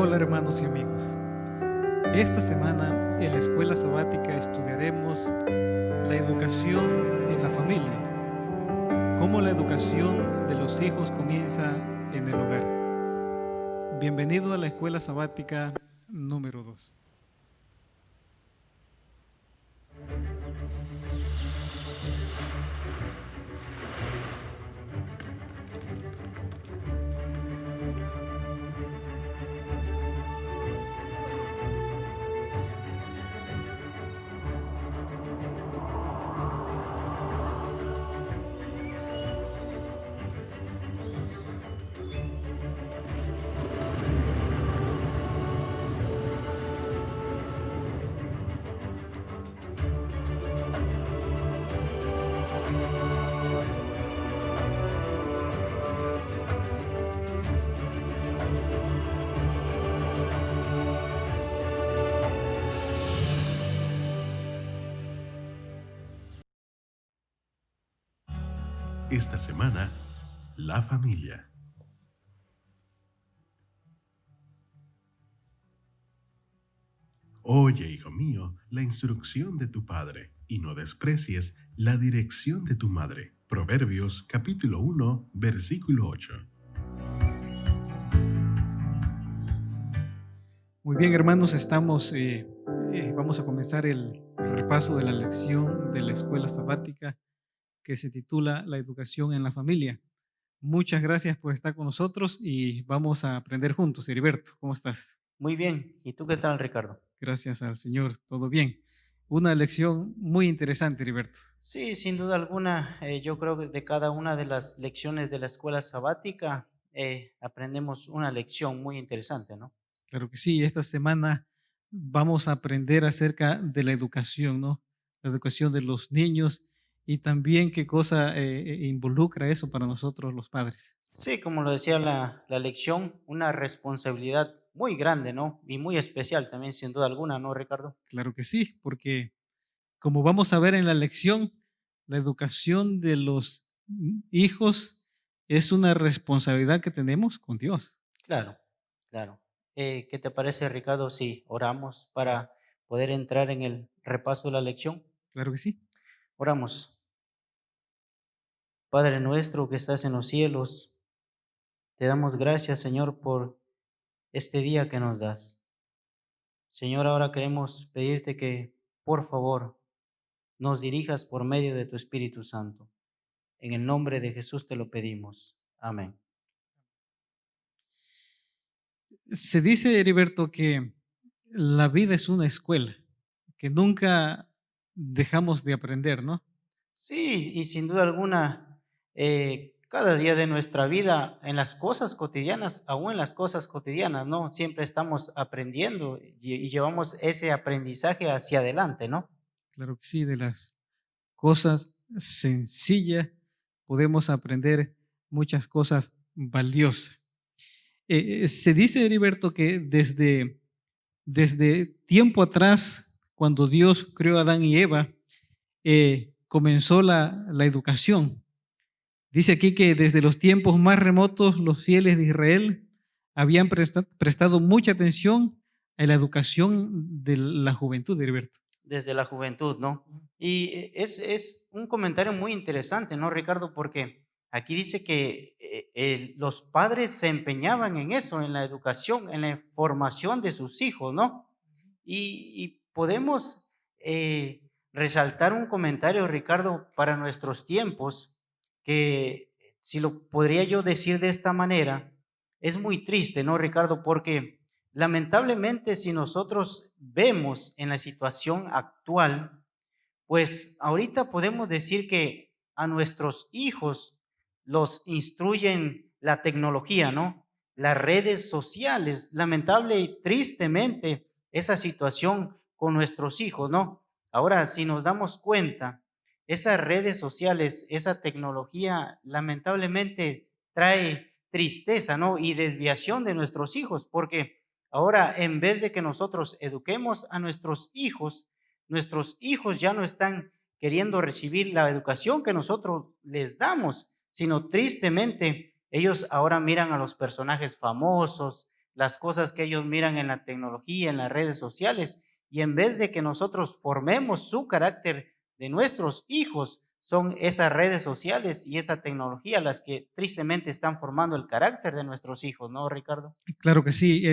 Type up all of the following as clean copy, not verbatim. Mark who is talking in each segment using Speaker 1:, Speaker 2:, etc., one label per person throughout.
Speaker 1: Hola hermanos y amigos. Esta semana en la escuela sabática estudiaremos la educación en la familia, cómo la educación de los hijos comienza en el hogar. Bienvenido a la escuela sabática número 2.
Speaker 2: Esta semana, la familia. Oye, hijo mío, la instrucción de tu padre, y no desprecies la dirección de tu madre. Proverbios capítulo 1, versículo 8.
Speaker 1: Muy bien hermanos, vamos a comenzar el repaso de la lección de la escuela sabática que se titula La educación en la familia. Muchas gracias por estar con nosotros y vamos a aprender juntos. Heriberto, ¿cómo estás?
Speaker 3: Muy bien. ¿Y tú qué tal, Ricardo?
Speaker 1: Gracias al Señor, todo bien. Una lección muy interesante, Heriberto.
Speaker 3: Sí, sin duda alguna, yo creo que de cada una de las lecciones de la escuela sabática aprendemos una lección muy interesante, ¿no?
Speaker 1: Claro que sí, esta semana vamos a aprender acerca de la educación, ¿no? La educación de los niños y también qué cosa involucra eso para nosotros los padres.
Speaker 3: Sí, como lo decía la lección, una responsabilidad muy grande, ¿no? Y muy especial también, sin duda alguna, ¿no, Ricardo?
Speaker 1: Claro que sí, porque como vamos a ver en la lección, la educación de los hijos es una responsabilidad que tenemos con Dios.
Speaker 3: Claro, claro. ¿Qué te parece, Ricardo, si oramos para poder entrar en el repaso de la lección?
Speaker 1: Claro que sí.
Speaker 3: Oramos. Padre nuestro que estás en los cielos, te damos gracias, Señor, por este día que nos das. Señor, ahora queremos pedirte que, por favor, nos dirijas por medio de tu Espíritu Santo. En el nombre de Jesús te lo pedimos. Amén.
Speaker 1: Se dice, Heriberto, que la vida es una escuela, que nunca dejamos de aprender, ¿no?
Speaker 3: Sí, y sin duda alguna, cada día de nuestra vida, en las cosas cotidianas, aún en las cosas cotidianas, ¿no? Siempre estamos aprendiendo y llevamos ese aprendizaje hacia adelante, ¿no?
Speaker 1: Claro que sí, de las cosas sencillas podemos aprender muchas cosas valiosas. Se dice, Heriberto, que desde tiempo atrás, cuando Dios creó a Adán y Eva, comenzó la educación. Dice aquí que desde los tiempos más remotos los fieles de Israel habían prestado mucha atención a la educación de la juventud, Heriberto.
Speaker 3: Desde la juventud, ¿no? Y es un comentario muy interesante, ¿no, Ricardo? Porque aquí dice que los padres se empeñaban en eso, en la educación, en la formación de sus hijos, ¿no? Y podemos resaltar un comentario, Ricardo, para nuestros tiempos, que si lo podría yo decir de esta manera, es muy triste, ¿no, Ricardo? Porque lamentablemente, si nosotros vemos en la situación actual, pues ahorita podemos decir que a nuestros hijos los instruyen la tecnología, ¿no? Las redes sociales, lamentable y tristemente esa situación con nuestros hijos, ¿no? Ahora, si nos damos cuenta, esas redes sociales, esa tecnología, lamentablemente trae tristeza, ¿no? Y desviación de nuestros hijos, porque ahora en vez de que nosotros eduquemos a nuestros hijos ya no están queriendo recibir la educación que nosotros les damos, sino tristemente ellos ahora miran a los personajes famosos, las cosas que ellos miran en la tecnología, en las redes sociales, y en vez de que nosotros formemos su carácter de nuestros hijos, son esas redes sociales y esa tecnología las que tristemente están formando el carácter de nuestros hijos, ¿no, Ricardo?
Speaker 1: Claro que sí,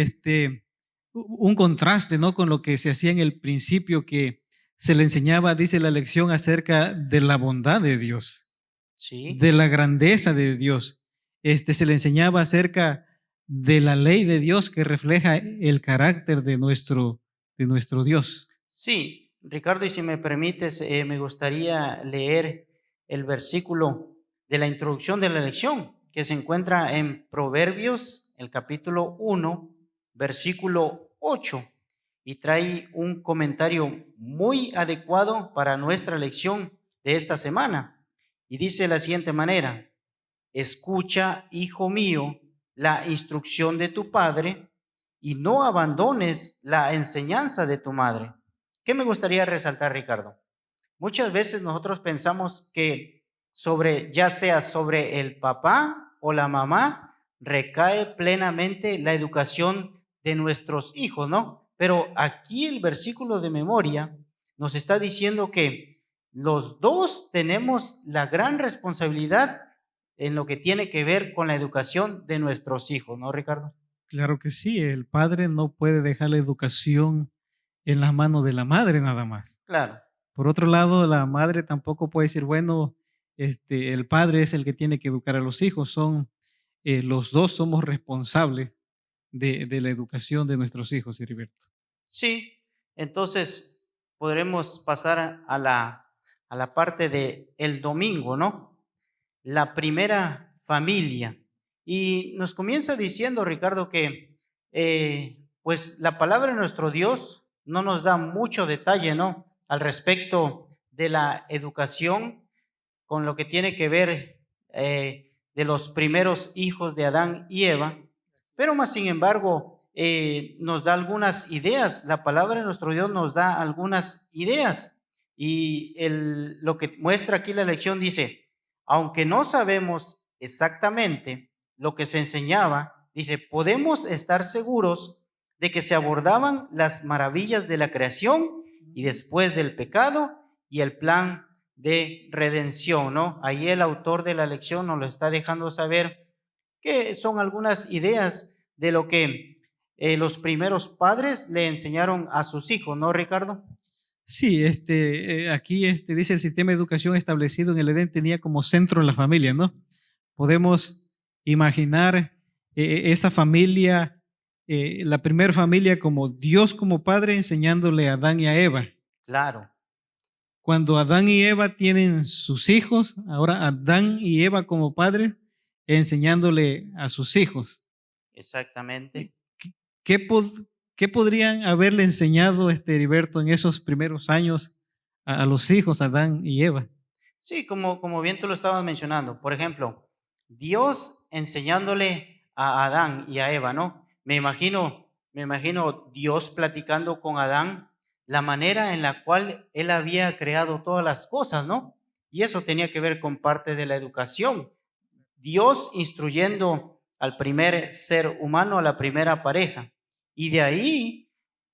Speaker 1: un contraste, ¿no? Con lo que se hacía en el principio, que se le enseñaba, dice la lección, acerca de la bondad de Dios,
Speaker 3: Sí,
Speaker 1: de la grandeza de Dios. Se le enseñaba acerca de la ley de Dios que refleja el carácter de nuestro Dios.
Speaker 3: sí, Ricardo, y si me permites, me gustaría leer el versículo de la introducción de la lección que se encuentra en Proverbios, el capítulo 1, versículo 8, y trae un comentario muy adecuado para nuestra lección de esta semana. Y dice de la siguiente manera: escucha, hijo mío, la instrucción de tu padre y no abandones la enseñanza de tu madre. ¿Qué me gustaría resaltar, Ricardo? Muchas veces nosotros pensamos que ya sea sobre el papá o la mamá, recae plenamente la educación de nuestros hijos, ¿no? Pero aquí el versículo de memoria nos está diciendo que los dos tenemos la gran responsabilidad en lo que tiene que ver con la educación de nuestros hijos, ¿no, Ricardo?
Speaker 1: Claro que sí, el padre no puede dejar la educación en las manos de la madre nada más.
Speaker 3: Claro.
Speaker 1: Por otro lado, la madre tampoco puede decir, bueno, el padre es el que tiene que educar a los hijos, los dos somos responsables de la educación de nuestros hijos, Heriberto.
Speaker 3: Sí, entonces podremos pasar a la parte de el domingo, ¿no? La primera familia. Y nos comienza diciendo, Ricardo, que pues la palabra de nuestro Dios no nos da mucho detalle, ¿no? Al respecto de la educación con lo que tiene que ver de los primeros hijos de Adán y Eva, pero más sin embargo nos da algunas ideas. La palabra de nuestro Dios nos da algunas ideas y lo que muestra aquí la lección dice: aunque no sabemos exactamente lo que se enseñaba, dice, podemos estar seguros de que se abordaban las maravillas de la creación y después del pecado y el plan de redención, ¿no? Ahí el autor de la lección nos lo está dejando saber que son algunas ideas de lo que los primeros padres le enseñaron a sus hijos, ¿no, Ricardo?
Speaker 1: Sí, aquí dice el sistema de educación establecido en el Edén tenía como centro la familia, ¿no? Podemos imaginar esa familia, la primera familia como Dios como padre enseñándole a Adán y a Eva.
Speaker 3: Claro.
Speaker 1: Cuando Adán y Eva tienen sus hijos, ahora Adán y Eva como padres enseñándole a sus hijos.
Speaker 3: Exactamente.
Speaker 1: ¿Qué, qué podrían haberle enseñado, Heriberto, en esos primeros años a los hijos, Adán y Eva?
Speaker 3: Sí, como bien tú lo estabas mencionando. Por ejemplo, Dios enseñándole a Adán y a Eva, ¿no? Me imagino Dios platicando con Adán la manera en la cual él había creado todas las cosas, ¿no? Y eso tenía que ver con parte de la educación. Dios instruyendo al primer ser humano, a la primera pareja. Y de ahí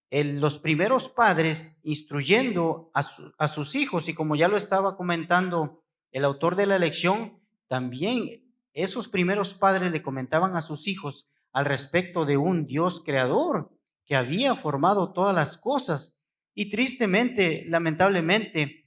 Speaker 3: los primeros padres instruyendo a sus hijos, y como ya lo estaba comentando el autor de la lección, también esos primeros padres le comentaban a sus hijos al respecto de un Dios creador que había formado todas las cosas. Y tristemente, lamentablemente,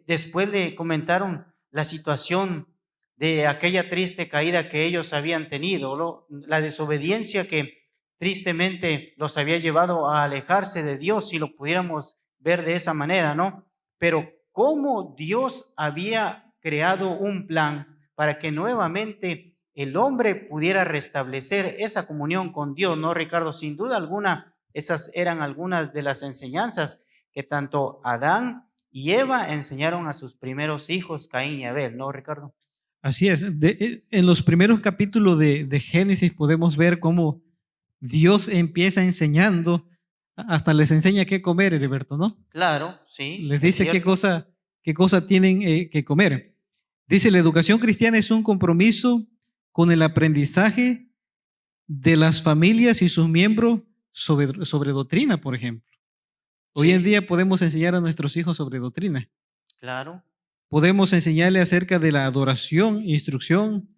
Speaker 3: después le comentaron la situación de aquella triste caída que ellos habían tenido, ¿no? La desobediencia que tristemente los había llevado a alejarse de Dios, si lo pudiéramos ver de esa manera, ¿no? Pero cómo Dios había creado un plan para que nuevamente el hombre pudiera restablecer esa comunión con Dios, ¿no, Ricardo? Sin duda alguna, esas eran algunas de las enseñanzas que tanto Adán y Eva enseñaron a sus primeros hijos, Caín y Abel, ¿no, Ricardo?
Speaker 1: Así es. En los primeros capítulos de Génesis podemos ver cómo Dios empieza enseñando, hasta les enseña qué comer, Heriberto, ¿no?
Speaker 3: Claro, sí.
Speaker 1: Les dice qué cosa tienen que comer. Dice, la educación cristiana es un compromiso con el aprendizaje de las familias y sus miembros sobre doctrina, por ejemplo. Hoy en
Speaker 3: Sí,
Speaker 1: día podemos enseñar a nuestros hijos sobre doctrina.
Speaker 3: claro.
Speaker 1: Podemos enseñarle acerca de la adoración, instrucción,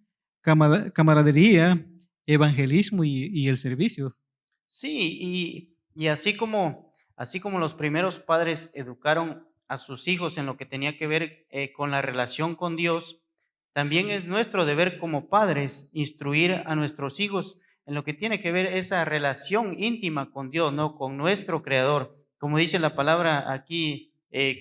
Speaker 1: camaradería, evangelismo y el servicio.
Speaker 3: Sí, y así como los primeros padres educaron a sus hijos en lo que tenía que ver con la relación con Dios, también es nuestro deber como padres instruir a nuestros hijos en lo que tiene que ver esa relación íntima con Dios, ¿no? Con nuestro Creador. Como dice la palabra aquí,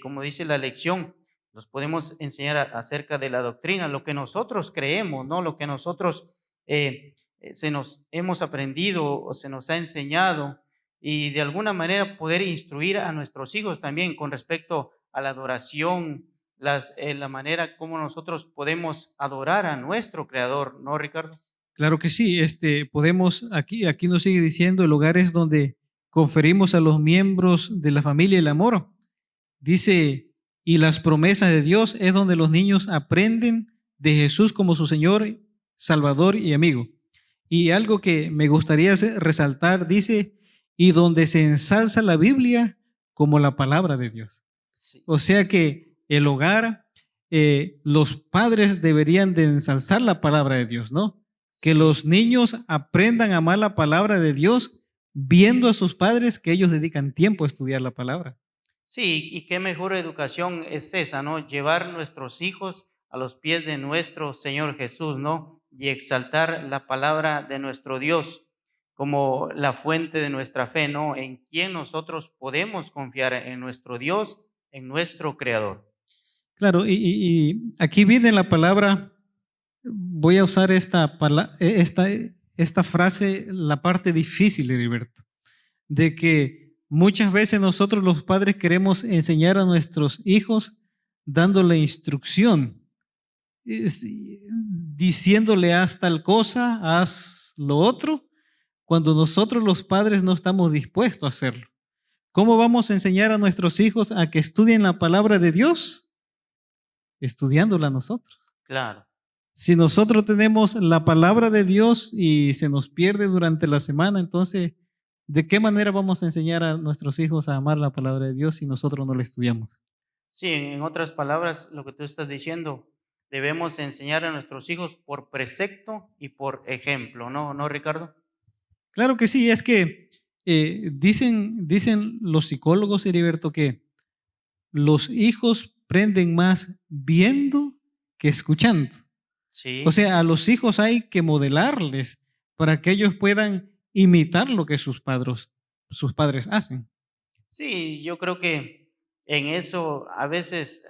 Speaker 3: como dice la lección, nos podemos enseñar acerca de la doctrina, lo que nosotros creemos, ¿no? Lo que nosotros se nos hemos aprendido o se nos ha enseñado y de alguna manera poder instruir a nuestros hijos también con respecto a la adoración, la manera como nosotros podemos adorar a nuestro Creador, ¿no, Ricardo?
Speaker 1: Claro que sí, podemos, aquí nos sigue diciendo, el hogar es donde conferimos a los miembros de la familia el amor. Dice, y las promesas de Dios es donde los niños aprenden de Jesús como su Señor, Salvador y amigo. Y algo que me gustaría resaltar, dice, y donde se ensalza la Biblia como la palabra de Dios.
Speaker 3: Sí,
Speaker 1: O sea que el hogar, los padres deberían de ensalzar la palabra de Dios, ¿no? Que
Speaker 3: sí.
Speaker 1: los niños aprendan a amar la palabra de Dios viendo a sus padres que ellos dedican tiempo a estudiar la palabra.
Speaker 3: Sí, y qué mejor educación es esa, ¿no? Llevar nuestros hijos a los pies de nuestro Señor Jesús, ¿no? Y exaltar la palabra de nuestro Dios como la fuente de nuestra fe, ¿no? En quien nosotros podemos confiar, en nuestro Dios, en nuestro Creador.
Speaker 1: Claro, y aquí viene la palabra, voy a usar esta frase, la parte difícil, Heriberto, de que muchas veces nosotros los padres queremos enseñar a nuestros hijos dándole instrucción, es- diciéndole haz tal cosa, haz lo otro, cuando nosotros los padres no estamos dispuestos a hacerlo. ¿Cómo vamos a enseñar a nuestros hijos a que estudien la palabra de Dios? Estudiándola nosotros.
Speaker 3: Claro.
Speaker 1: Si nosotros tenemos la palabra de Dios y se nos pierde durante la semana, entonces, ¿de qué manera vamos a enseñar a nuestros hijos a amar la palabra de Dios si nosotros no la estudiamos?
Speaker 3: Sí, en otras palabras, lo que tú estás diciendo, debemos enseñar a nuestros hijos por precepto y por ejemplo, ¿no? ¿No, Ricardo?
Speaker 1: Claro que sí, es que dicen los psicólogos, Heriberto, que los hijos aprenden más viendo que escuchando. O
Speaker 3: Sí.
Speaker 1: sea, a los hijos hay que modelarles para que ellos puedan imitar lo que sus padres hacen.
Speaker 3: Sí, yo creo que en eso, a veces,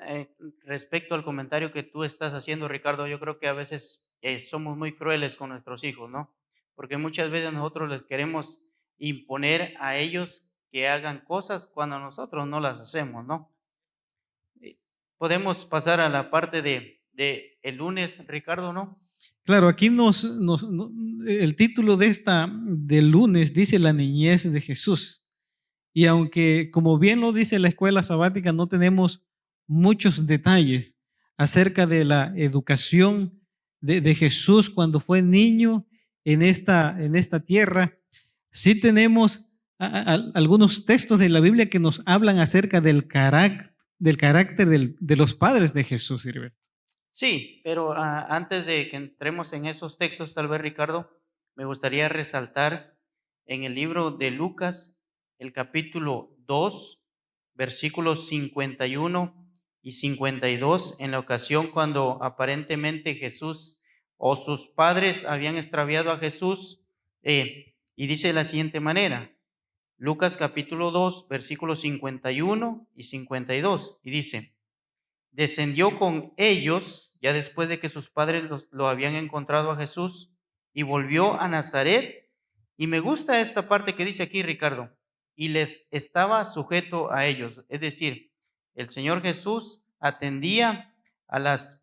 Speaker 3: respecto al comentario que tú estás haciendo, Ricardo, yo creo que a veces somos muy crueles con nuestros hijos, ¿no? Porque muchas veces nosotros les queremos imponer a ellos que hagan cosas cuando nosotros no las hacemos, ¿no? Eh, Podemos pasar a la parte de el lunes, Ricardo, ¿no?
Speaker 1: Claro, aquí el título del lunes dice la niñez de Jesús. Y aunque, como bien lo dice la escuela sabática, no tenemos muchos detalles acerca de la educación de Jesús cuando fue niño en esta tierra, sí tenemos algunos textos de la Biblia que nos hablan acerca del carácter de los padres de Jesús, Heriberto.
Speaker 3: Sí, pero antes de que entremos en esos textos, tal vez, Ricardo, me gustaría resaltar en el libro de Lucas, el capítulo 2, versículos 51 y 52, en la ocasión cuando aparentemente Jesús o sus padres habían extraviado a Jesús, y dice de la siguiente manera, Lucas capítulo 2, versículos 51 y 52, y dice, descendió con ellos, ya después de que sus padres lo habían encontrado a Jesús, y volvió a Nazaret. Y me gusta esta parte que dice aquí, Ricardo, y les estaba sujeto a ellos. Es decir, el Señor Jesús atendía a las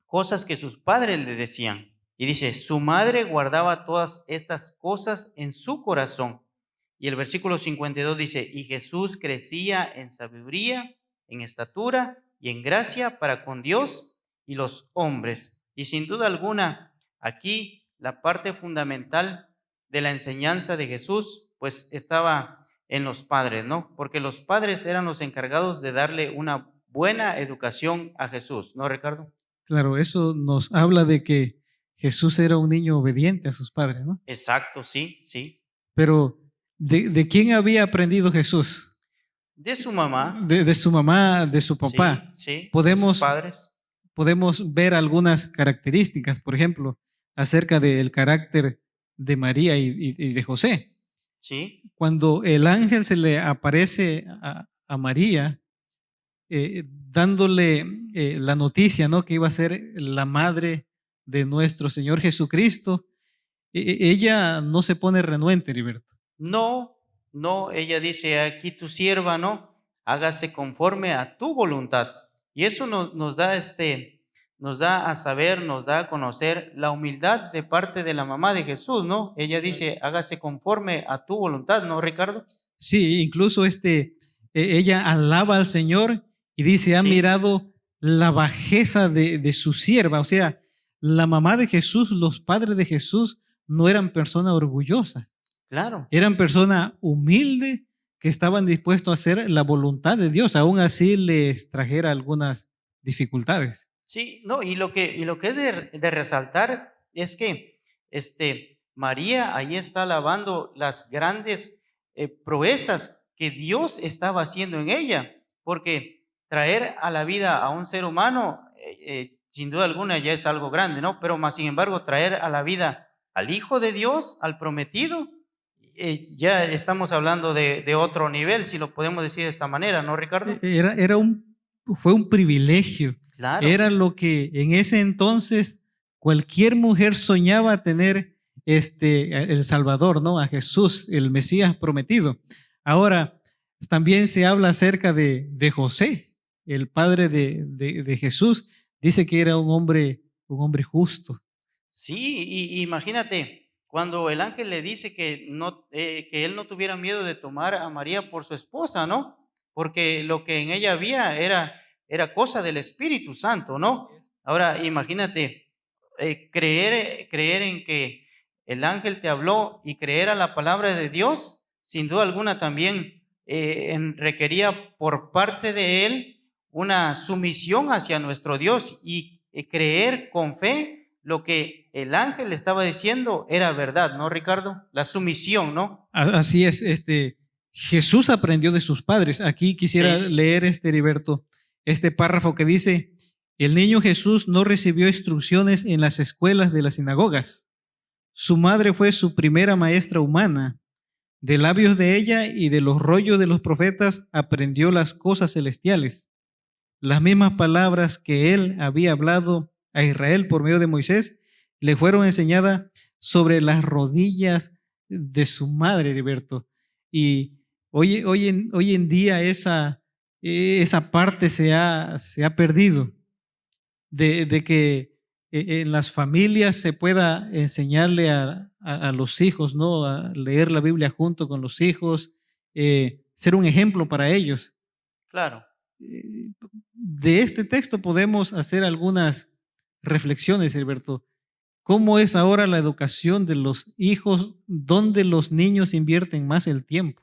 Speaker 3: cosas que sus padres le decían. Y dice, su madre guardaba todas estas cosas en su corazón. Y el versículo 52 dice, y Jesús crecía en sabiduría, en estatura y en gracia para con Dios y los hombres. Y sin duda alguna, aquí la parte fundamental de la enseñanza de Jesús, pues estaba en los padres, ¿no? Porque los padres eran los encargados de darle una buena educación a Jesús, ¿no, Ricardo?
Speaker 1: Claro, eso nos habla de que Jesús era un niño obediente a sus padres, ¿no?
Speaker 3: Exacto, sí, sí.
Speaker 1: Pero ¿de quién había aprendido Jesús?
Speaker 3: De su mamá,
Speaker 1: De su mamá, de su
Speaker 3: sí,
Speaker 1: papá.
Speaker 3: sí, de sus
Speaker 1: Podemos,
Speaker 3: padres,
Speaker 1: podemos ver algunas características, por ejemplo, acerca del carácter de María y de José.
Speaker 3: sí,
Speaker 1: Cuando el ángel se le aparece a María, dándole la noticia, ¿no? Que iba a ser la madre de nuestro Señor Jesucristo, ella no se pone renuente, Heriberto.
Speaker 3: no, no, ella dice, aquí tu sierva, ¿no? Hágase conforme a tu voluntad. Y eso nos da nos da a saber, nos da a conocer la humildad de parte de la mamá de Jesús, ¿no? Ella dice, hágase conforme a tu voluntad, ¿no, Ricardo?
Speaker 1: Sí, incluso ella alaba al Señor y dice, ha
Speaker 3: Sí,
Speaker 1: mirado la bajeza de su sierva. O sea, la mamá de Jesús, los padres de Jesús no eran personas orgullosas,
Speaker 3: claro.
Speaker 1: eran personas humildes que estaban dispuestos a hacer la voluntad de Dios, aún así les trajera algunas dificultades.
Speaker 3: Sí, no, y lo que es de resaltar es que María ahí está alabando las grandes proezas que Dios estaba haciendo en ella, porque traer a la vida a un ser humano, sin duda alguna ya es algo grande, ¿no? Pero más sin embargo, traer a la vida al Hijo de Dios, al prometido, ya estamos hablando de otro nivel, si lo podemos decir de esta manera, ¿no, Ricardo?
Speaker 1: Fue un privilegio.
Speaker 3: Claro,
Speaker 1: Era lo que en ese entonces cualquier mujer soñaba tener el Salvador, ¿no? A Jesús, el Mesías prometido. Ahora, también se habla acerca de José, el padre de Jesús. Dice que era un hombre justo.
Speaker 3: sí, y imagínate, cuando el ángel le dice que él no tuviera miedo de tomar a María por su esposa, ¿no? Porque lo que en ella había era cosa del Espíritu Santo, ¿no? Ahora, imagínate, creer en que el ángel te habló y creer a la palabra de Dios, sin duda alguna también requería por parte de él una sumisión hacia nuestro Dios y creer con fe lo que el ángel le estaba diciendo era verdad, ¿no, Ricardo? La sumisión, ¿no?
Speaker 1: Así es, Jesús aprendió de sus padres. Aquí quisiera
Speaker 3: Sí,
Speaker 1: leer, Heriberto, este párrafo que dice, el niño Jesús no recibió instrucciones en las escuelas de las sinagogas. Su madre fue su primera maestra humana. De labios de ella y de los rollos de los profetas aprendió las cosas celestiales. Las mismas palabras que él había hablado a Israel por medio de Moisés le fueron enseñadas sobre las rodillas de su madre, Heriberto. Y hoy en día esa parte se ha perdido de que en las familias se pueda enseñarle a los hijos, ¿no? A leer la Biblia junto con los hijos, ser un ejemplo para ellos.
Speaker 3: claro.
Speaker 1: De este texto podemos hacer algunas reflexiones, Alberto. ¿Cómo es ahora la educación de los hijos? ¿Dónde los niños invierten más el tiempo?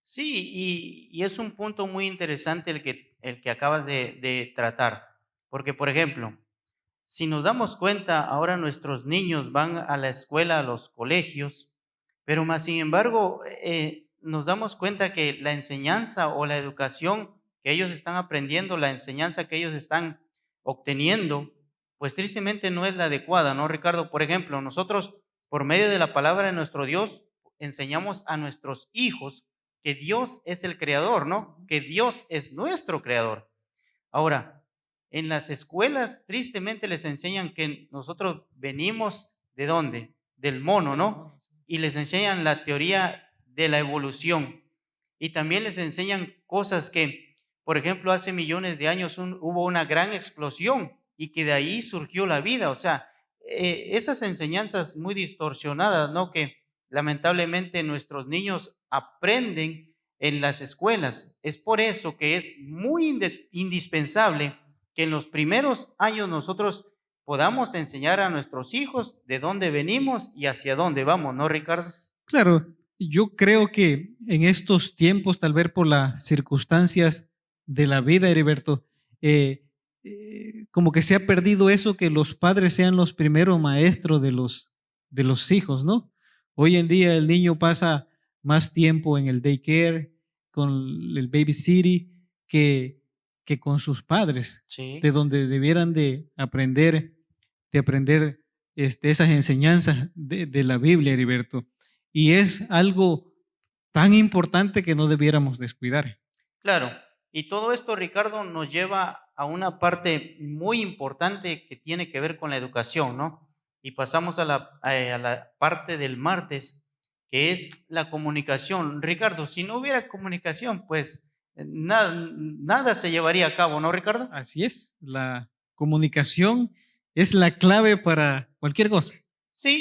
Speaker 3: Sí, y es un punto muy interesante el que acabas de tratar, porque, por ejemplo, si nos damos cuenta, ahora nuestros niños van a la escuela, a los colegios, pero más sin embargo, nos damos cuenta que la enseñanza o la educación que ellos están aprendiendo, la enseñanza que ellos están obteniendo, pues tristemente no es la adecuada, ¿no, Ricardo? Por ejemplo, nosotros, por medio de la palabra de nuestro Dios, enseñamos a nuestros hijos que Dios es el creador, ¿no? Que Dios es nuestro creador. Ahora, en las escuelas tristemente les enseñan que nosotros venimos ¿de dónde? Del mono, ¿no? Y les enseñan la teoría de la evolución. Y también les enseñan cosas que, por ejemplo, hace millones de años hubo una gran explosión y que de ahí surgió la vida. O sea, esas enseñanzas muy distorsionadas, ¿no? Que lamentablemente nuestros niños aprenden en las escuelas. Es por eso que es muy indispensable que en los primeros años nosotros podamos enseñar a nuestros hijos de dónde venimos y hacia dónde vamos, ¿no, Ricardo?
Speaker 1: Claro, yo creo que en estos tiempos, tal vez por las circunstancias de la vida, Heriberto, como que se ha perdido eso que los padres sean los primeros maestros de los hijos, ¿no? Hoy en día el niño pasa más tiempo en el daycare, con el babysitting, que con sus padres, de
Speaker 3: Sí,
Speaker 1: donde debieran de aprender esas enseñanzas de la Biblia, Heriberto. Y es algo tan importante que no debiéramos descuidar.
Speaker 3: claro. Y todo esto, Ricardo, nos lleva a una parte muy importante que tiene que ver con la educación, ¿no? Y pasamos a la parte del martes, que es la comunicación. Ricardo, si no hubiera comunicación, pues nada se llevaría a cabo, ¿no, Ricardo?
Speaker 1: Así es, la comunicación es la clave para cualquier cosa.
Speaker 3: Sí,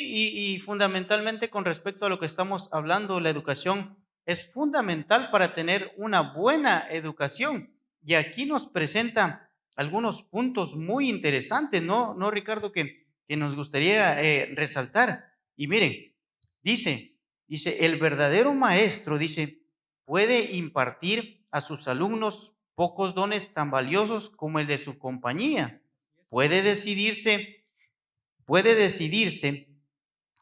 Speaker 3: y fundamentalmente con respecto a lo que estamos hablando, la educación es fundamental para tener una buena educación. Y aquí nos presenta algunos puntos muy interesantes, ¿no, Ricardo? Que nos gustaría resaltar. Y miren, dice, el verdadero maestro, dice, puede impartir a sus alumnos pocos dones tan valiosos como el de su compañía. Puede decidirse, puede decidirse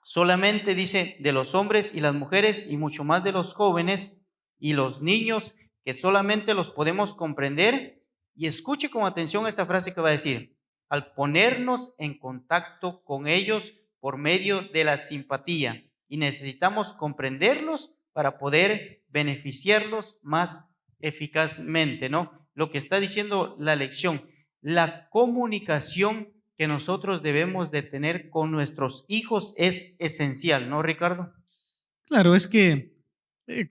Speaker 3: solamente dice de los hombres y las mujeres y mucho más de los jóvenes y los niños que solamente los podemos comprender. Y escuche con atención esta frase que va a decir, al ponernos en contacto con ellos por medio de la simpatía y necesitamos comprenderlos para poder beneficiarlos más eficazmente, ¿no? Lo que está diciendo la lección, la comunicación que nosotros debemos de tener con nuestros hijos es esencial, ¿no, Ricardo?
Speaker 1: Claro, es que,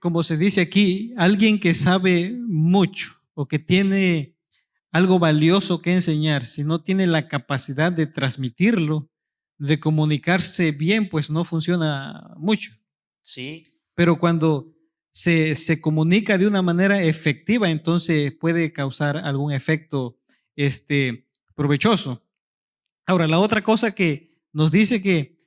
Speaker 1: como se dice aquí, alguien que sabe mucho o que tiene algo valioso que enseñar, si no tiene la capacidad de transmitirlo, de comunicarse bien, pues no funciona mucho.
Speaker 3: Sí,
Speaker 1: Pero cuando se comunica de una manera efectiva, entonces puede causar algún efecto provechoso. Ahora, la otra cosa que nos dice que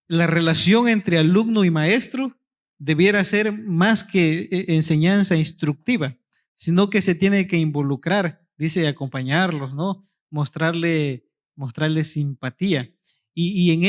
Speaker 1: la relación entre alumno y maestro debiera ser más que enseñanza instructiva, sino que se tiene que involucrar, dice, acompañarlos, ¿no? Mostrarle simpatía. Y en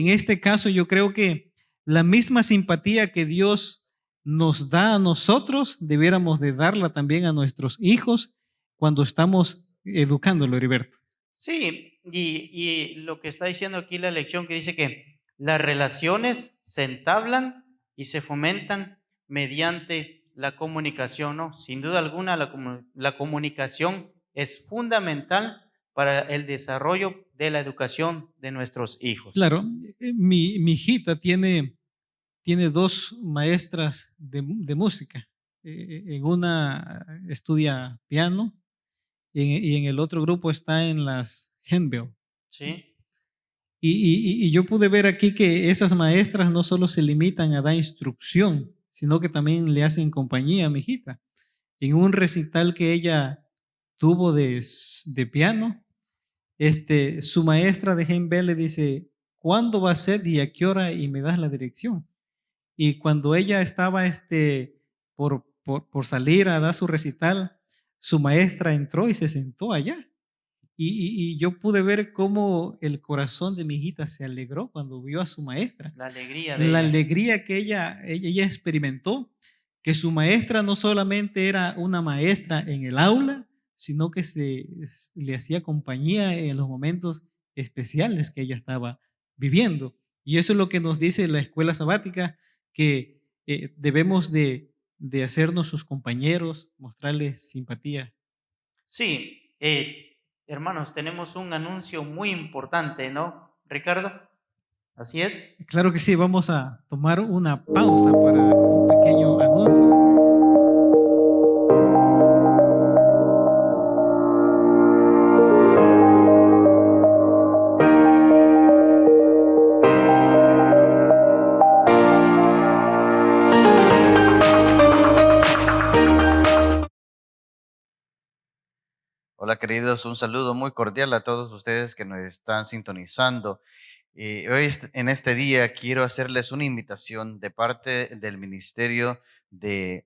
Speaker 1: este caso yo creo que la misma simpatía que Dios nos da a nosotros, debiéramos de darla también a nuestros hijos cuando estamos educándolo, Heriberto.
Speaker 3: sí, y lo que está diciendo aquí la lección que dice que las relaciones se entablan y se fomentan mediante la comunicación, ¿no? Sin duda alguna, la comunicación es fundamental para el desarrollo de la educación de nuestros hijos.
Speaker 1: Claro, mi hijita tiene dos maestras de música. En una estudia piano y en el otro grupo está en las handbell.
Speaker 3: Sí,
Speaker 1: Y yo pude ver aquí que esas maestras no solo se limitan a dar instrucción, sino que también le hacen compañía a mi hijita. En un recital que ella tuvo de piano, su maestra de handbell le dice, ¿cuándo va a ser y a qué hora? Y me das la dirección. Y cuando ella estaba por salir a dar su recital, su maestra entró y se sentó allá. Y yo pude ver cómo el corazón de mi hijita se alegró cuando vio a su maestra.
Speaker 3: la alegría de
Speaker 1: La
Speaker 3: ella.
Speaker 1: alegría que ella experimentó, que su maestra no solamente era una maestra en el aula, sino que le hacía compañía en los momentos especiales que ella estaba viviendo. Y eso es lo que nos dice la escuela sabática, que debemos de hacernos sus compañeros, mostrarles simpatía.
Speaker 3: Sí, hermanos, tenemos un anuncio muy importante, ¿no, Ricardo? Así es.
Speaker 1: Claro que sí, vamos a tomar una pausa para un pequeño anuncio.
Speaker 4: Hola queridos, un saludo muy cordial a todos ustedes que nos están sintonizando Hoy en este día quiero hacerles una invitación de parte del Ministerio de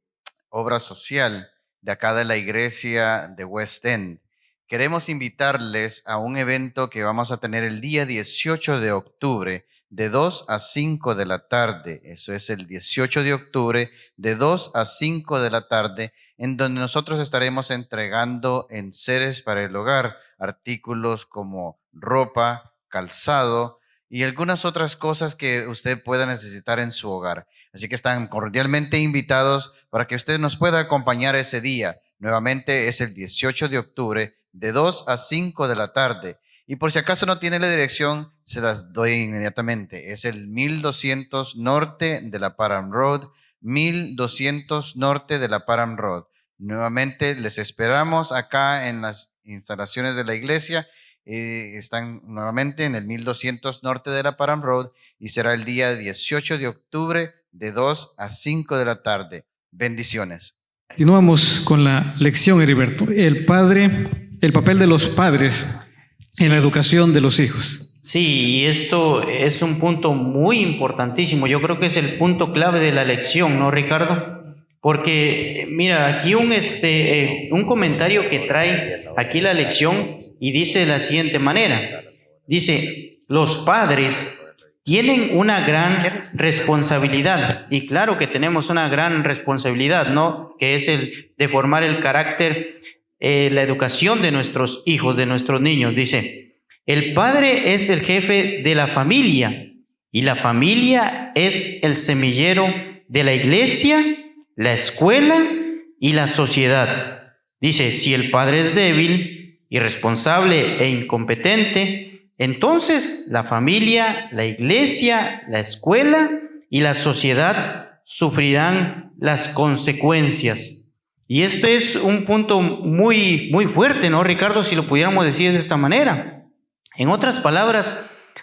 Speaker 4: Obra Social de acá de la iglesia de West End. Queremos invitarles a un evento que vamos a tener el día 18 de octubre de 2 a 5 de la tarde. Eso es el 18 de octubre de 2 a 5 de la tarde, en donde nosotros estaremos entregando enseres para el hogar, artículos como ropa, calzado y algunas otras cosas que usted pueda necesitar en su hogar. Así que están cordialmente invitados para que usted nos pueda acompañar ese día. Nuevamente es el 18 de octubre de 2 a 5 de la tarde. Y por si acaso no tiene la dirección, se las doy inmediatamente. Es el 1200 norte de la Parham Road, 1200 norte de la Parham Road. Nuevamente les esperamos acá en las instalaciones de la iglesia. Están nuevamente en el 1200 norte de la Parham Road y será el día 18 de octubre de 2 a 5 de la tarde. Bendiciones.
Speaker 1: Continuamos con la lección, Heriberto. El papel de los padres en la educación de los hijos.
Speaker 3: Sí, y esto es un punto muy importantísimo. Yo creo que es el punto clave de la lección, ¿no, Ricardo? Porque, mira, aquí un comentario que trae aquí la lección y dice de la siguiente manera. Dice, los padres tienen una gran responsabilidad, y claro que tenemos una gran responsabilidad, ¿no? Que es el de formar el carácter, la educación de nuestros hijos, de nuestros niños. Dice, el padre es el jefe de la familia, y la familia es el semillero de la iglesia, la escuela y la sociedad. Dice, si el padre es débil, irresponsable e incompetente, entonces la familia, la iglesia, la escuela y la sociedad sufrirán las consecuencias. Y esto es un punto muy, muy fuerte, ¿no, Ricardo? Si lo pudiéramos decir de esta manera. En otras palabras,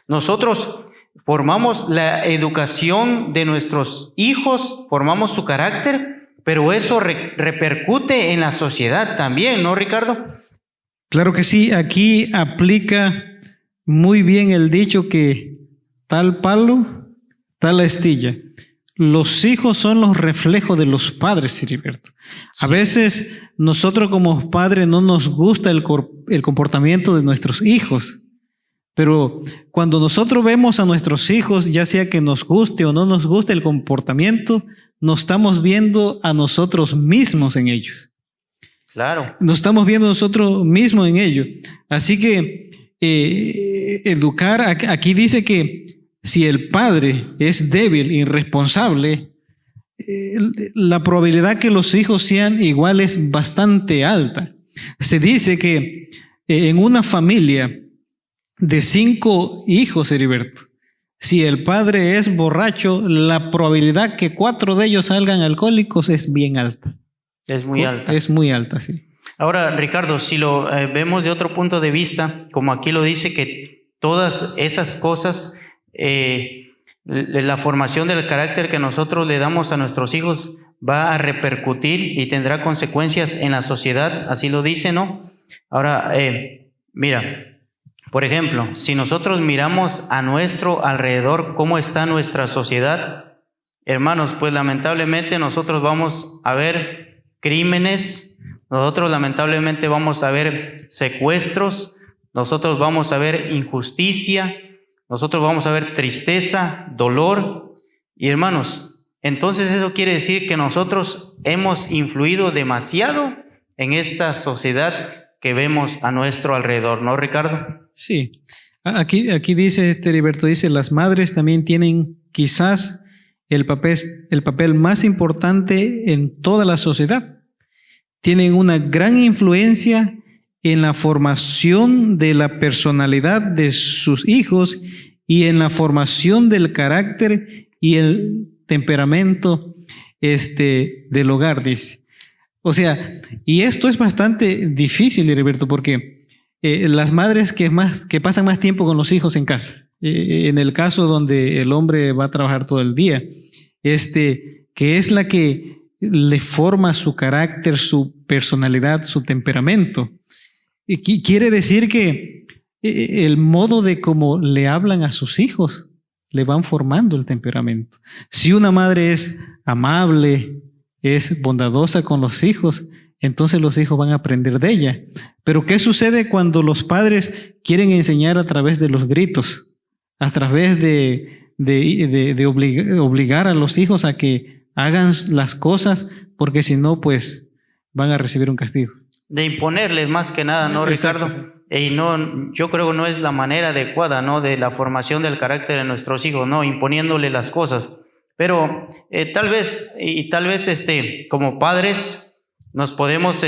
Speaker 3: nosotros formamos la educación de nuestros hijos, formamos su carácter, pero eso repercute en la sociedad también, ¿no, Ricardo?
Speaker 1: Claro que sí, aquí aplica muy bien el dicho que tal palo, tal astilla. Los hijos son los reflejos de los padres, Heriberto. A veces nosotros como padres no nos gusta el comportamiento de nuestros hijos, pero cuando nosotros vemos a nuestros hijos, ya sea que nos guste o no nos guste el comportamiento, nos estamos viendo a nosotros mismos en ellos.
Speaker 3: Claro.
Speaker 1: Nos estamos viendo nosotros mismos en ellos. Así que educar, aquí dice que si el padre es débil, irresponsable, la probabilidad que los hijos sean iguales es bastante alta. Se dice que en una familia de 5 hijos, Heriberto, si el padre es borracho, la probabilidad que 4 de ellos salgan alcohólicos es bien alta.
Speaker 3: Es muy alta.
Speaker 1: Es muy alta, sí.
Speaker 3: Ahora, Ricardo, si lo vemos de otro punto de vista, como aquí lo dice, que todas esas cosas, la formación del carácter que nosotros le damos a nuestros hijos va a repercutir y tendrá consecuencias en la sociedad, así lo dice, ¿no? Ahora, mira, por ejemplo, si nosotros miramos a nuestro alrededor cómo está nuestra sociedad, hermanos, pues lamentablemente nosotros vamos a ver crímenes, nosotros lamentablemente vamos a ver secuestros, nosotros vamos a ver injusticia, nosotros vamos a ver tristeza, dolor. Y hermanos, entonces eso quiere decir que nosotros hemos influido demasiado en esta sociedad que vemos a nuestro alrededor, ¿no, Ricardo?
Speaker 1: Sí, aquí dice Heriberto, dice, las madres también tienen quizás el papel más importante en toda la sociedad. Tienen una gran influencia en la formación de la personalidad de sus hijos y en la formación del carácter y el temperamento del hogar, dice. O sea, y esto es bastante difícil, Heriberto, porque las madres que pasan más tiempo con los hijos en casa, en el caso donde el hombre va a trabajar todo el día, que es la que le forma su carácter, su personalidad, su temperamento. Y quiere decir que el modo de cómo le hablan a sus hijos le van formando el temperamento. Si una madre es amable, es bondadosa con los hijos, entonces los hijos van a aprender de ella. Pero ¿qué sucede cuando los padres quieren enseñar a través de los gritos, a través de obligar a los hijos a que hagan las cosas, porque si no, pues van a recibir un castigo?
Speaker 3: De imponerles más que nada, ¿no, Ricardo?
Speaker 1: Exacto.
Speaker 3: Y no, yo creo que no es la manera adecuada, ¿no?, de la formación del carácter de nuestros hijos, ¿no?, imponiéndole las cosas. Pero tal vez como padres nos podemos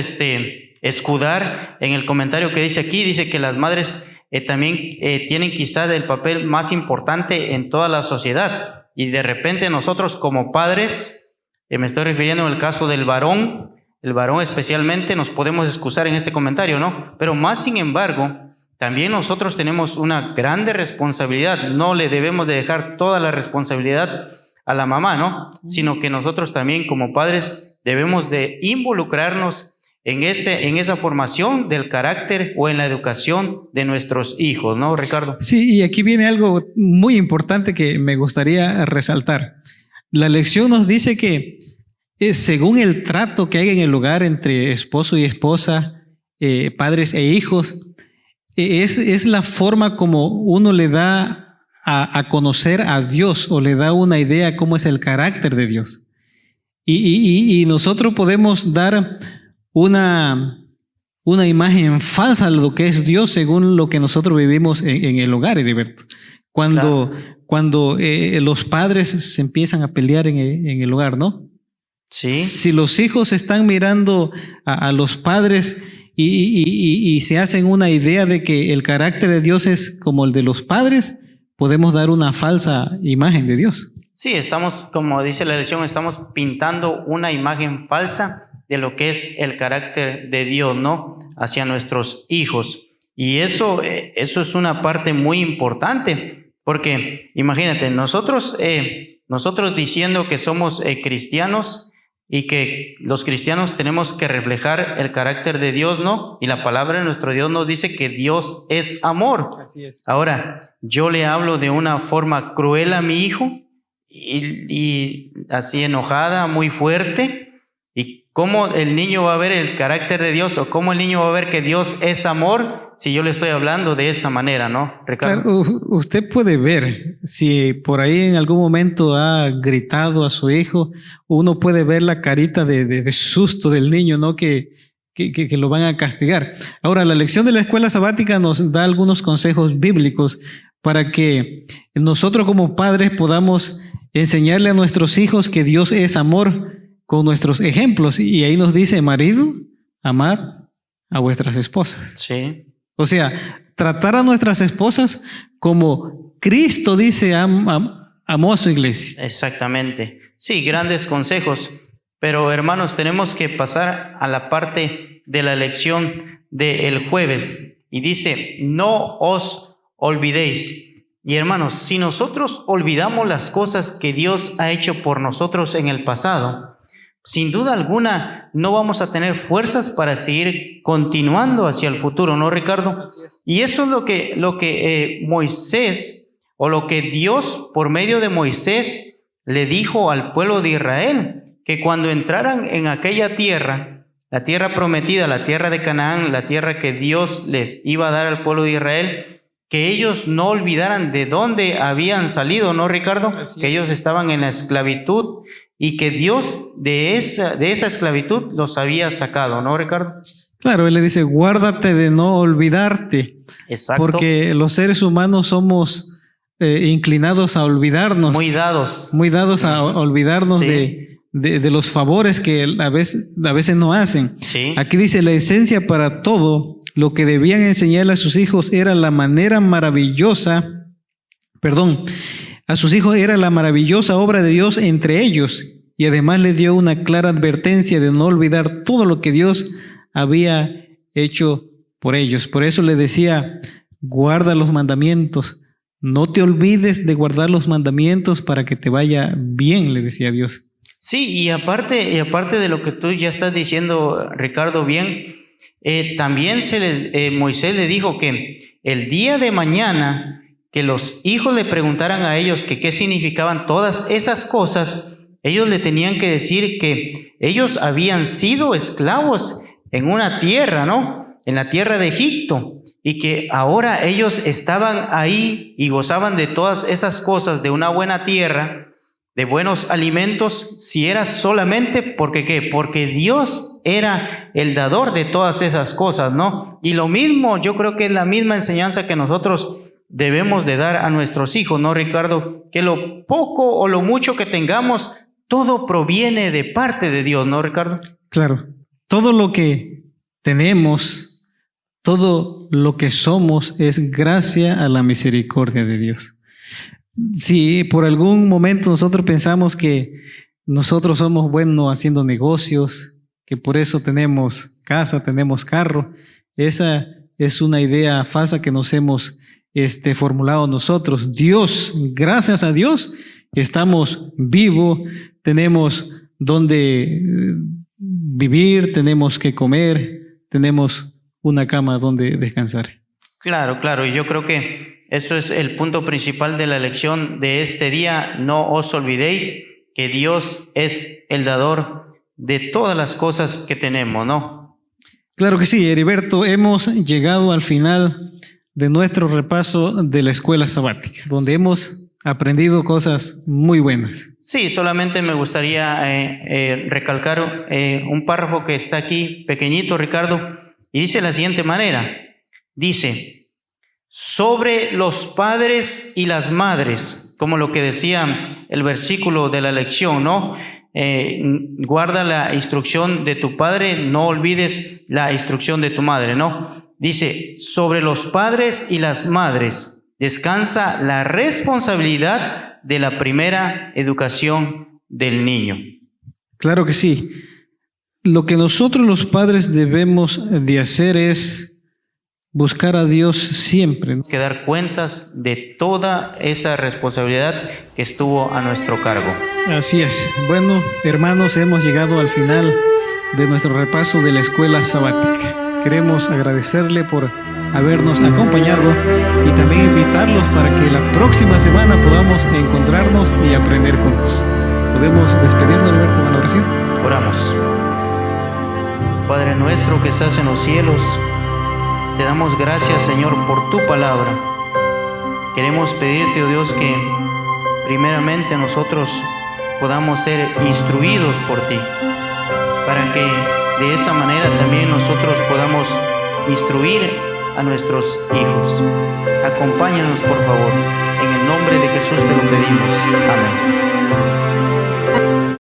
Speaker 3: escudar en el comentario que dice aquí. Dice que las madres también tienen quizás el papel más importante en toda la sociedad. Y de repente nosotros como padres, me estoy refiriendo en el caso del varón, el varón especialmente, nos podemos excusar en este comentario, ¿no? Pero más sin embargo, también nosotros tenemos una grande responsabilidad. No le debemos de dejar toda la responsabilidad a la mamá, ¿no? Sino que nosotros también como padres debemos de involucrarnos en esa formación del carácter o en la educación de nuestros hijos, ¿no, Ricardo?
Speaker 1: Sí, y aquí viene algo muy importante que me gustaría resaltar. La lección nos dice que según el trato que hay en el hogar entre esposo y esposa, padres e hijos, es la forma como uno le da a conocer a Dios, o le da una idea cómo es el carácter de Dios. Y nosotros podemos dar una imagen falsa de lo que es Dios según lo que nosotros vivimos en el hogar, Heriberto. Cuando los padres se empiezan a pelear en el hogar, ¿no?
Speaker 3: Sí.
Speaker 1: Si los hijos están mirando a los padres y se hacen una idea de que el carácter de Dios es como el de los padres, podemos dar una falsa imagen de Dios.
Speaker 3: Sí, estamos, como dice la lección, estamos pintando una imagen falsa de lo que es el carácter de Dios, ¿no?, hacia nuestros hijos. Y eso es una parte muy importante, porque imagínate, nosotros diciendo que somos cristianos y que los cristianos tenemos que reflejar el carácter de Dios, ¿no? Y la palabra de nuestro Dios nos dice que Dios es amor.
Speaker 1: Así es.
Speaker 3: Ahora, yo le hablo de una forma cruel a mi hijo y así enojada, muy fuerte. ¿Y cómo el niño va a ver el carácter de Dios, o cómo el niño va a ver que Dios es amor si yo le estoy hablando de esa manera, ¿no, Ricardo?
Speaker 1: Claro, usted puede ver si por ahí en algún momento ha gritado a su hijo, uno puede ver la carita de susto del niño, ¿no?, que lo van a castigar. Ahora, la lección de la escuela sabática nos da algunos consejos bíblicos para que nosotros como padres podamos enseñarle a nuestros hijos que Dios es amor con nuestros ejemplos. Y ahí nos dice: marido, amad a vuestras esposas.
Speaker 3: Sí.
Speaker 1: O sea, tratar a nuestras esposas como Cristo dice amó a su iglesia.
Speaker 3: Exactamente. Sí, grandes consejos. Pero hermanos, tenemos que pasar a la parte de la lección del jueves. Y dice: no os olvidéis. Y hermanos, si nosotros olvidamos las cosas que Dios ha hecho por nosotros en el pasado, sin duda alguna no vamos a tener fuerzas para seguir continuando hacia el futuro, ¿no, Ricardo? Y eso es lo que Moisés, o lo que Dios por medio de Moisés le dijo al pueblo de Israel, que cuando entraran en aquella tierra, la tierra prometida, la tierra de Canaán, la tierra que Dios les iba a dar al pueblo de Israel, que ellos no olvidaran de dónde habían salido, ¿no, Ricardo? Que ellos estaban en la esclavitud y que Dios de esa esclavitud los había sacado, ¿no, Ricardo?
Speaker 1: Claro, él le dice: guárdate de no olvidarte.
Speaker 3: Exacto.
Speaker 1: Porque los seres humanos somos inclinados a olvidarnos.
Speaker 3: Muy dados.
Speaker 1: Muy dados a olvidarnos
Speaker 3: Sí.
Speaker 1: de los favores que a veces no hacen.
Speaker 3: Sí.
Speaker 1: Aquí dice: la esencia para todo lo que debían enseñarle a sus hijos era la maravillosa obra de Dios entre ellos, y además le dio una clara advertencia de no olvidar todo lo que Dios había hecho por ellos. Por eso le decía: guarda los mandamientos, no te olvides de guardar los mandamientos para que te vaya bien, le decía Dios.
Speaker 3: Sí, y aparte de lo que tú ya estás diciendo, Ricardo, bien, también Moisés le dijo que el día de mañana que los hijos le preguntaran a ellos que qué significaban todas esas cosas, ellos le tenían que decir que ellos habían sido esclavos en una tierra, ¿no? En la tierra de Egipto, y que ahora ellos estaban ahí y gozaban de todas esas cosas, de una buena tierra, de buenos alimentos, si era solamente porque ¿qué? Porque Dios era el dador de todas esas cosas, ¿no? Y lo mismo, yo creo que es la misma enseñanza que nosotros debemos de dar a nuestros hijos, ¿no, Ricardo? Que lo poco o lo mucho que tengamos, todo proviene de parte de Dios, ¿no, Ricardo?
Speaker 1: Claro, todo lo que tenemos, todo lo que somos es gracias a la misericordia de Dios. Si por algún momento nosotros pensamos que nosotros somos buenos haciendo negocios, que por eso tenemos casa, tenemos carro, esa es una idea falsa que nos hemos formulado nosotros. Dios, gracias a Dios, estamos vivos, tenemos donde vivir, tenemos que comer, tenemos una cama donde descansar.
Speaker 3: Claro, claro, y yo creo que eso es el punto principal de la lección de este día. No os olvidéis que Dios es el dador de todas las cosas que tenemos, ¿no?
Speaker 1: Claro que sí, Heriberto, hemos llegado al final de nuestro repaso de la escuela sabática, donde hemos aprendido cosas muy buenas.
Speaker 3: Sí, solamente me gustaría recalcar un párrafo que está aquí, pequeñito, Ricardo, y dice de la siguiente manera, dice, sobre los padres y las madres, como lo que decía el versículo de la lección, ¿no? Guarda la instrucción de tu padre, no olvides la instrucción de tu madre, ¿no? Dice, sobre los padres y las madres descansa la responsabilidad de la primera educación del niño.
Speaker 1: Claro que sí. Lo que nosotros los padres debemos de hacer es buscar a Dios siempre.
Speaker 3: Tenemos que dar cuentas de toda esa responsabilidad que estuvo a nuestro cargo.
Speaker 1: Así es. Bueno, hermanos, hemos llegado al final de nuestro repaso de la escuela sabática. Queremos agradecerle por habernos acompañado y también invitarlos para que la próxima semana podamos encontrarnos y aprender juntos. ¿Podemos despedirnos, Alberto, con la oración?
Speaker 3: Oramos. Padre nuestro que estás en los cielos, te damos gracias, Señor, por tu palabra. Queremos pedirte, oh Dios, que primeramente nosotros podamos ser instruidos por ti, para que de esa manera también nosotros podamos instruir a nuestros hijos. Acompáñanos, por favor. En el nombre de Jesús te lo pedimos. Amén.